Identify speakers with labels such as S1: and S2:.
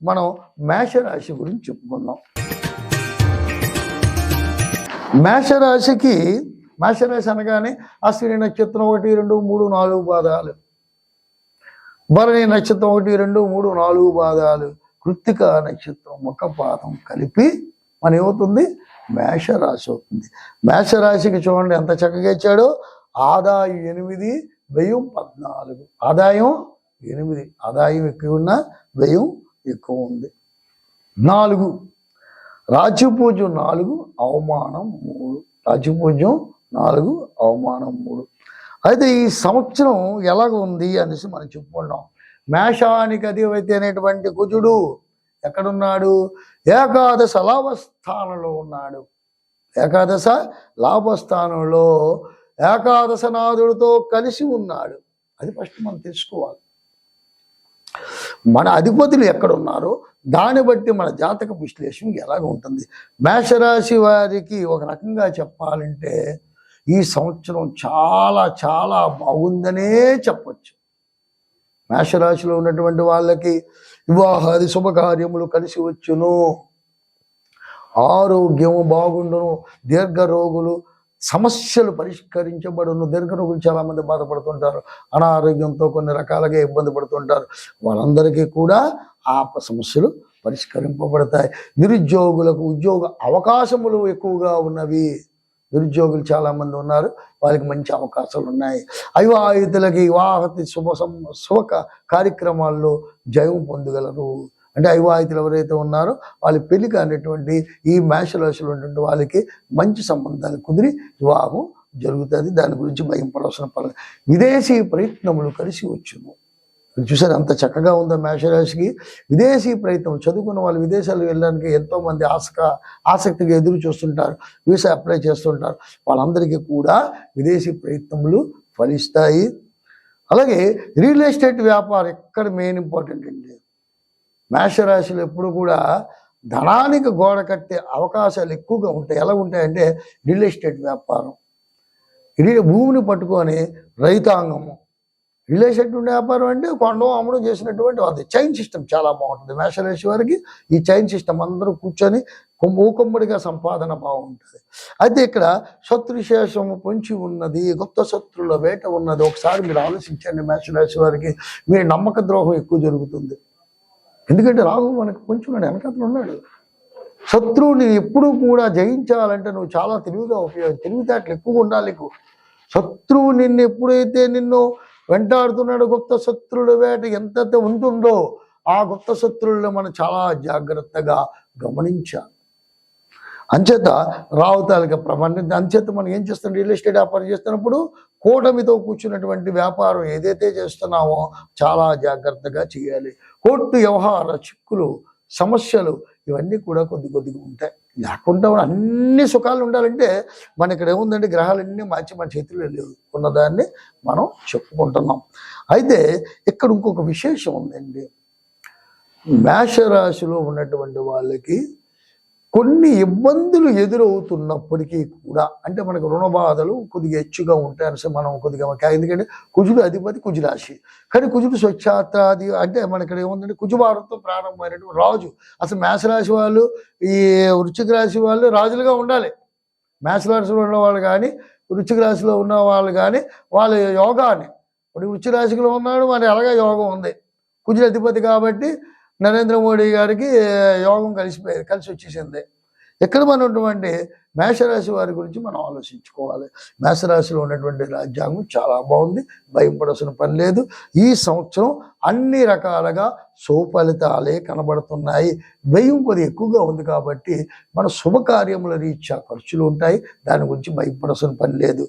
S1: మనం మేషరాశి గురించి చెప్పుకుందాం. మేషరాశి అనగానే అశ్విని నక్షత్రం 1, 2, 3, 4 పాదాలు, భరణి నక్షత్రం 1, 2, 3, 4 పాదాలు, కృత్తిక నక్షత్రం 1 పాదం కలిపి మన ఏమవుతుంది? మేషరాశి అవుతుంది. మేషరాశికి చూడండి ఎంత చక్కగా ఇచ్చాడో. ఆదాయం 8, వ్యయం 14. ఆదాయం 8, ఆదాయం ఎక్కువ ఉన్న వ్యయం ఎక్కువ ఉంది. 4 రాజ్యపూజ్యం 4, అవమానం 3. రాజ్యపూజ్యం 4, అవమానం 3. అయితే ఈ సంవత్సరం ఎలాగ ఉంది అనేసి మనం చెప్పుకున్నాం. మేషానికి అధిపతి అనేటువంటి కుజుడు ఎక్కడున్నాడు? ఏకాదశ లాభస్థానంలో ఉన్నాడు. ఏకాదశ లాభస్థానంలో ఏకాదశనాథుడితో కలిసి ఉన్నాడు. అది ఫస్ట్ మనం తెలుసుకోవాలి. మన అధిపతులు ఎక్కడున్నారో దాన్ని బట్టి మన జాతక విశ్లేషణ ఎలాగ ఉంటుంది. మేషరాశి వారికి ఒక రకంగా చెప్పాలంటే ఈ సంవత్సరం చాలా చాలా బాగుందనే చెప్పచ్చు. మేషరాశిలో ఉన్నటువంటి వాళ్ళకి వివాహాది శుభకార్యములు కలిసి వచ్చును, ఆరోగ్యము బాగుండును, దీర్ఘ రోగులు సమస్యలు పరిష్కరించబడును. దీర్ఘ రోగులు చాలామంది బాధపడుతుంటారు, అనారోగ్యంతో కొన్ని రకాలుగా ఇబ్బంది పడుతుంటారు. వాళ్ళందరికీ కూడా ఆ సమస్యలు పరిష్కరింపబడతాయి. నిరుద్యోగులకు ఉద్యోగ అవకాశములు ఎక్కువగా ఉన్నవి. నిరుద్యోగులు చాలామంది ఉన్నారు, వాళ్ళకి మంచి అవకాశాలు ఉన్నాయి. అవివాహితులకి వివాహతి శుభ కార్యక్రమాల్లో జయం పొందగలరు. అంటే అవివాహితులు ఎవరైతే ఉన్నారో వాళ్ళు పెళ్లి కానిటువంటి ఈ మేషరాశిలో ఉన్నటువంటి వాళ్ళకి మంచి సంబంధాలు కుదిరి వివాహం జరుగుతుంది. దాని గురించి భయం పడవలసిన పని. విదేశీ ప్రయత్నములు కలిసి వచ్చును. చూసారు అంత చక్కగా ఉందో మేషరాశికి. విదేశీ ప్రయత్నం చదువుకున్న వాళ్ళు విదేశాలకు వెళ్ళడానికి ఎంతోమంది ఆసక్తిగా ఎదురు చూస్తుంటారు, వీసా అప్లై చేస్తుంటారు. వాళ్ళందరికీ కూడా విదేశీ ప్రయత్నములు ఫలిస్తాయి. అలాగే రియల్ ఎస్టేట్ వ్యాపారం ఎక్కడ మెయిన్ ఇంపార్టెంట్ అండి. మేషరాశిలో ఎప్పుడు కూడా ధనానికి గోడ కట్టే అవకాశాలు ఎక్కువగా ఉంటాయి. ఎలా ఉంటాయంటే రియల్ ఎస్టేట్ వ్యాపారం, భూమిని పట్టుకొని రైతాంగము. రియల్ ఎస్టేట్ వ్యాపారం అంటే కొనడం అమ్మడం చేసినటువంటి అది చైన్ సిస్టమ్ చాలా బాగుంటుంది. మేషరాశి వారికి ఈ చైన్ సిస్టమ్ అందరూ కూర్చొని మూకమ్మడిగా సంపాదన బాగుంటుంది. అయితే ఇక్కడ శత్రుశేషము పొంచి ఉన్నది, గుప్త శత్రుల వేట ఉన్నది. ఒకసారి మీరు ఆలోచించండి. మేషరాశి వారికి మీ నమ్మక ద్రోహం ఎక్కువ జరుగుతుంది. ఎందుకంటే రాహు మనకు కొంచెం వెనకతలు ఉన్నాడు. శత్రువుని ఎప్పుడూ కూడా జయించాలంటే నువ్వు చాలా తెలివిగా తెలివితేటలు ఎక్కువగా ఉండాలి. శత్రువు నిన్ను ఎప్పుడైతే నిన్ను వెంటాడుతున్నాడు, గుప్త శత్రువుల వేట ఎంత ఉంటుందో ఆ గుప్త శత్రువులను మనం చాలా జాగ్రత్తగా గమనించాలి. అంచేత రావుతాలిక ప్రబంధం. అంచేత మనం ఏం చేస్తాం? రియల్ ఎస్టేట్ వ్యాపారం చేస్తున్నప్పుడు కూటమితో కూర్చున్నటువంటి వ్యాపారం ఏదైతే చేస్తున్నామో చాలా జాగ్రత్తగా చేయాలి. కోర్టు వ్యవహార చిక్కులు, సమస్యలు ఇవన్నీ కూడా కొద్దిగా ఉంటాయి. లేకుండా అన్ని సుఖాలు ఉండాలంటే మన ఇక్కడ ఏముందంటే గ్రహాలన్నీ మార్చి మన చేతిలో లేవు, ఉన్నదాన్ని మనం చెప్పుకుంటున్నాం. అయితే ఇక్కడ ఇంకొక విశేషం ఉందండి. మేషరాశిలో ఉన్నటువంటి వాళ్ళకి కొన్ని ఇబ్బందులు ఎదురవుతున్నప్పటికీ కూడా, అంటే మనకు రుణ బాధలు కొద్దిగా హెచ్చుగా ఉంటాయని మనం కొద్దిగా, ఎందుకంటే కుజుడు అధిపతి కుజురాశి, కానీ కుజుడు స్వచ్ఛాత్రాది అంటే మన ఇక్కడ ఏముందంటే కుజువారంతో ప్రారంభమైనటువంటి రాజు. అసలు మేషరాశి వాళ్ళు ఈ వృశ్చిక రాశి వాళ్ళు రాజులుగా ఉండాలి. మేషరాశిలో ఉన్నవాళ్ళు కానీ వృశ్చిక రాశిలో ఉన్న వాళ్ళు కానీ వాళ్ళ యోగాన్ని, ఇప్పుడు వృశ్చిక రాశిలో ఉన్నాడు మరి అలాగే యోగం ఉంది. కుజుడు అధిపతి కాబట్టి నరేంద్ర మోడీ గారికి యోగం కలిసి వచ్చేసింది. ఎక్కడ మనం ఉన్నటువంటి మేషరాశి వారి గురించి మనం ఆలోచించుకోవాలి. మేషరాశిలో ఉన్నటువంటి రాజ్యాంగం చాలా బాగుంది, భయం పడాల్సిన పని లేదు. ఈ సంవత్సరం అన్ని రకాలుగా సుఫలితాలే కనబడుతున్నాయి. వ్యయం కొద్ది ఎక్కువగా ఉంది కాబట్టి మన శుభకార్యముల రీత్యా ఖర్చులు ఉంటాయి, దాని గురించి భయపడాల్సిన పని లేదు.